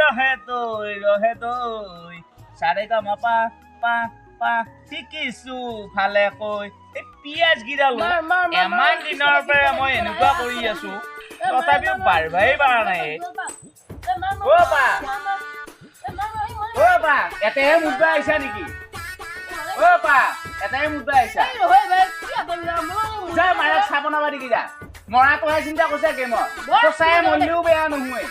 ৰহে তই চাৰে কামা পা পা পা শিকিছো ভালে কৈ এই পিয়াজ গিৰা এমান দিনৰ পৰা মই এনেকুৱা কৰি আছো তথাপিও পাৰিবাই পৰা নাই এটাহে মুদ্ৰা আহিছা নেকি এটাহে মুদ্ৰা আহিছা যা মাৰক চাহ বনাবা দেখি যা মৰা তোহে চিন্তা কৰিছা গেমত সঁচাই মৰিলেও বেয়া নহয়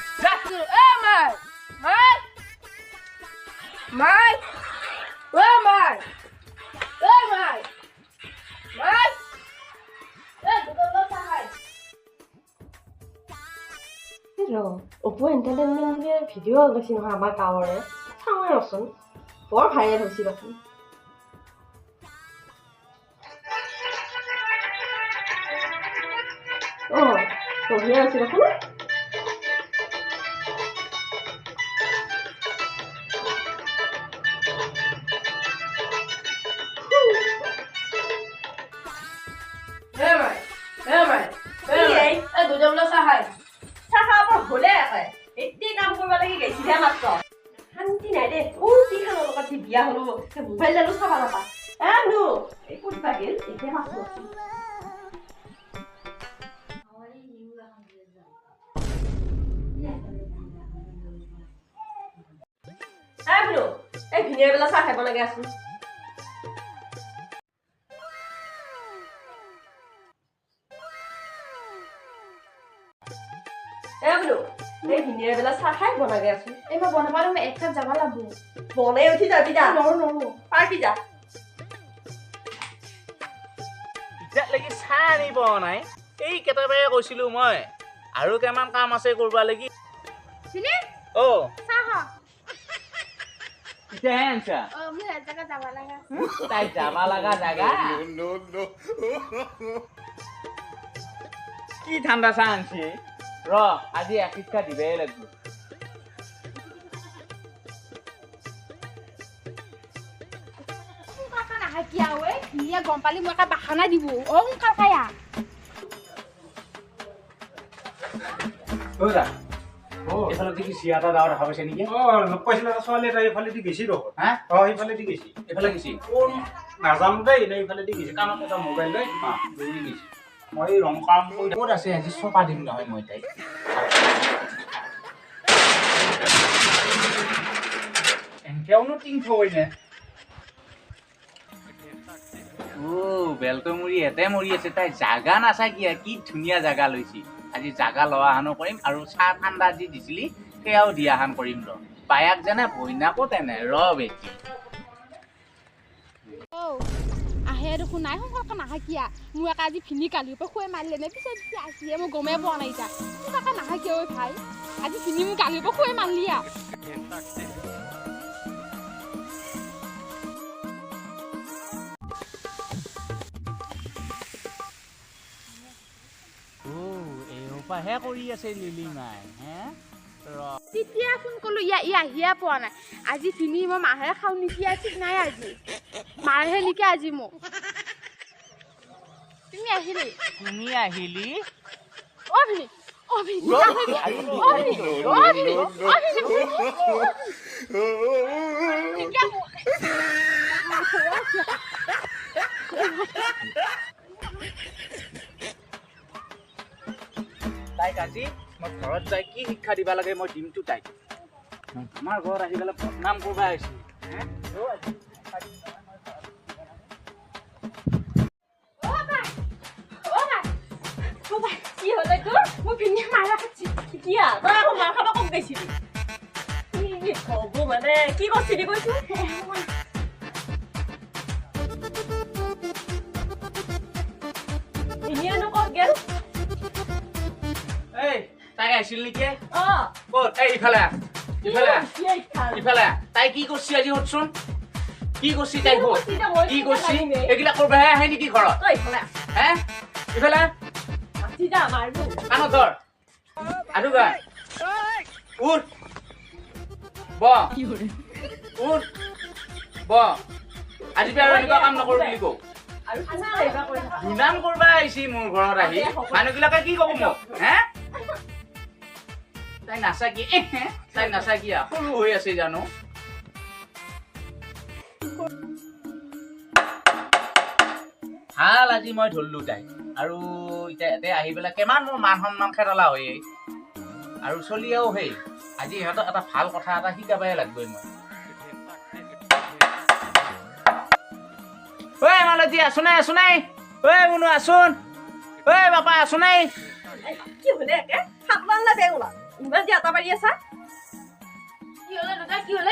অপু এণ্টাৰটেইনমেণ্ট বুলি ভিডিঅ' ওলাইছে নহয় আমাৰ গাঁৱৰে চাওঁৱে ৰচোন বৰ ভাইৰেল হৈছে দেখোন বঢ়িয়া হৈছে দেখোন শান্তি নাই দে কি খানৰ লগত বিয়া হলো মোবাইল জানো চাবা নাপা ক'ত বাগিল এতিয়া মাছো এই ভিনিয়াৰ বেলা চাহ খাব লাগে আছো এই ভিনিয়াৰ বেলা চাহ খাই বনাগে আছো এই মই বনাবা তুমি এক কাপ যাবা লাগব বনাই উঠি যাবি যা নৰো পাৰ্টি যা লাগি চাহ আনিব নাই এই কেতিয়াবাই কৈছিলো মই আৰু কেইমান কাম আছে কৰবা লাগি কি ঠাণ্ডা চাহ আনছি ৰ আজি এক শিক্ষা দিবই লাগিব গম পালি মই এটা বাহানা দিব সোনকাল খায়া এইফালে কি চিয়াটা দাও দেখা পাইছে নেকি নপাইছিল ছোৱালী এটা এইফালে দি গেছি দেখোন এইফালে দি গেছি এইফালে গেছি কোন নাজানো দেই নে এইফালে দি গেছি কাণত এটা মোবাইল লৈ দৌৰি গেছি মই ৰং কাম কৰি ক'ত আছে আজি চপা দিম নহয় মই তাইক এনেকেওনো টিং থৈ নে বেলটো মুড়ি এতে মৰি আছে তাই জাগা নাচা কি ধুনীয়া জাগা লৈছি আজি জাগা লোৱা হানো কৰিম আৰু চাহ ঠাণ্ডা যি দিছিলি সেয়াও দিয়া হান কৰিম ৰ বায়াক যেনে ভইনাকো তেনে ৰ বেটি আহে দেখোন নাই সোনকালকে নাহাকিয়া মোৰ একা আজি ভিনি কালিৰ পৰা খুৱাই মাৰিলে নে পিছে আহিয়ে মই গমেই পোৱা নাই এতিয়া সোনকালকে নাহাকিয়া ঐ ভাই আজি ভিনি মোক কালিৰ পৰা খুৱাই মাৰিলি হে কৰি আছে লিলি মাই হে তেতিয়া ফোন কৰিলো ই আহিয়ে পোৱা নাই আজি ভিনি মই মাহে খাওঁ নেকি ঠিক নাই আজি মাৰহে নেকি আজি মোক তুমি আহিলি তাইক আজি মই ঘৰত যাই কি শিক্ষা দিবা লাগে মই দিমটো তাইক আমাৰ ঘৰত আহি পেলাই বদনাম কৰবা আহিছো কি হলে তোৰ মই পিন্ধি মাৰা খাচ্ছি কিয়া তই আকৌ মাৰ খাব কম গৈছিলি হ'ব মানে কি কৰিছিলি কৈছো ইনিয়ানো ক'ত গেল তাই আহিছিল নেকি ক'ত এই ইফালে তাই কি কৰিছি আজি হতচোন কি কৰিছি তাই কি কৰিছি এইগিলা কৰবাহে আহে নেকি ঘৰত হে ইফালে কাণত ধৰ আৰু গা উঠ আজি আৰু এনেকুৱা কাম নকৰো বুলি কওঁ দুনাম কৰবা আহিছি মোৰ ঘৰত আহি মানুহবিলাকে কি ক'ব মোক হে তাই নাচাকি তাই নাচাকিয়া সৰু হৈ আছে জানো ভাল আজি মই ধৰিলো তাই আৰু এতিয়া ইয়াতে আহি পেলাই কিমান মোৰ মান সন্মান খেদলা হৈ আৰু চলিয়াও সেই আজি ইহঁতক এটা ভাল কথা এটা শিকাবই লাগিবই মই ঐ মালতী আছো নাই ঐ মুনু আছোন ঐ বাপা আছো নাই কি হলে একে সাপলান না বেং ওলা ইমান যে আটা পাৰি আছা কি হলে দুটা কি হলে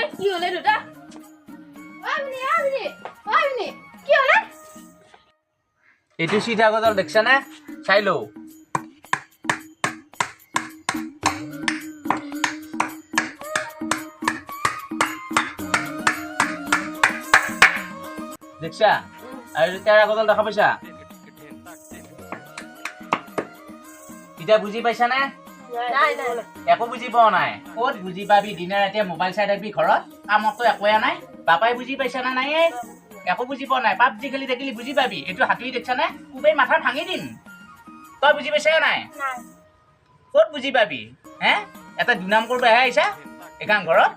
এইটো চিধা গজল দেখছা নে চাই লও দেখছা আৰু তেৰা গজল দেখা পাইছা এতিয়া বুজি পাইছা নে নাই একো বুজি পোৱা নাই ক'ত বুজি পাবি দিনে ৰাতিয়ে মোবাইল চাই থাকিবি ঘৰত কামতো একোৱে নাই পাপাই বুজি পাইছা নে নাই একো বুজি পোৱা নাই পাবজি খেলি থাকিলি বুজি পাবি এইটো হাতুৰি দেখছা নে কোবেই মাথা ভাঙি দিম তই বুজি পাইছা নাই ক'ত বুজি পাবি হে এটা দুনাম কৰিব আহিছা একান ঘৰত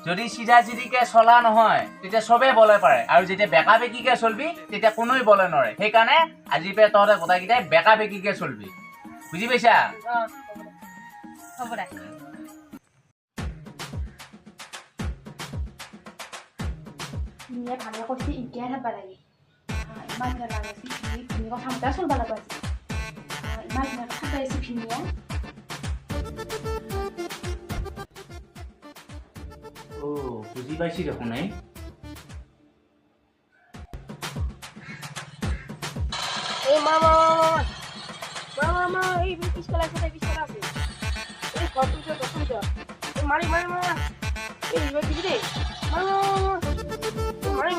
যদি চিধা চিধিকে চলা নহয় তেতিয়া চবে বলে পাৰে আৰু যেতিয়া বেকা বেকিকে চলবি তেতিয়া কোনোই বলে নৰে সেইকাৰণে আজি পে তহঁতে গোটাইকেইটাই বেকা বেকিকে চলবি বুজি পাইছা হ'ব দে ধুনীয়া ভালে কৈছে এতিয়াই থাকবা লাগে ইমান ভাল লাগিছে ভিনি কথা মতে চলব লাগিব আজি ইমান ধুনীয়া কথা পাইছে ভিনিয়ে ও বুজি পাইছি দেখোন এই এই মামা এই পিছফালে আছে এই ঘৰটো যে দোকান যে মাৰি এই ইমান দিবি দেই মাৰি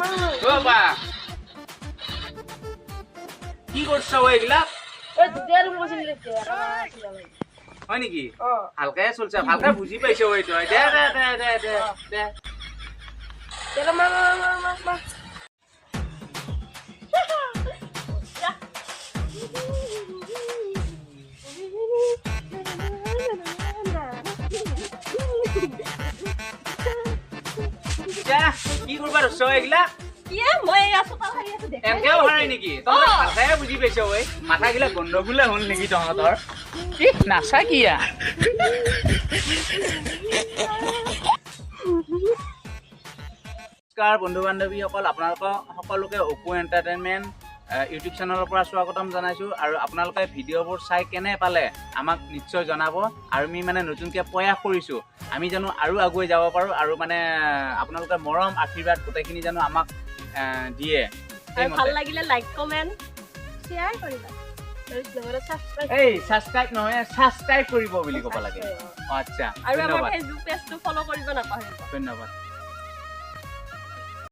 ও বা কি করছ এগুলা এই দুটা রুম বসে দিতে হয় নেকি ও হালকা চলছে হালকা বুঝি পাইছো ওই তো দে চলো মা কি করবা রছ এগুলা কি মই আছো তা হাৰি আছে দেখ এনেকেও হাৰাই নেকি তই হালকাই বুজি পাইছ ওই মাথা গিলা গন্ডগোলে হল নেকি তহঁতৰ কি নাচা কিয়া নমস্কাৰ বন্ধু বান্ধৱীসকল আপোনালোকক সকলোকে অপু এণ্টাৰটেইনমেণ্ট ইউটিউব চেনেলৰ পৰা স্বাগতম জনাইছোঁ আৰু আপোনালোকে ভিডিঅ'বোৰ চাই কেনে পালে আমাক নিশ্চয় জনাব আৰু আমি মানে নতুনকৈ প্ৰয়াস কৰিছোঁ আমি জানো আৰু আগুৱাই যাব পাৰোঁ আৰু মানে আপোনালোকে মৰম আশীৰ্বাদ গোটেইখিনি জানো আমাক দিয়ে ভাল লাগিলে লাইক কমেন্ট শেয়াৰ কৰিবা এই সাবস্ক্ৰাইব নহয় সাবস্ক্ৰাইব কৰিব বুলি ক'ব লাগে আচ্ছা আৰু আমাৰ ধন্যবাদ ফেচবুক পেজটো ফলো কৰিব নাপাহৰিবা ধন্যবাদ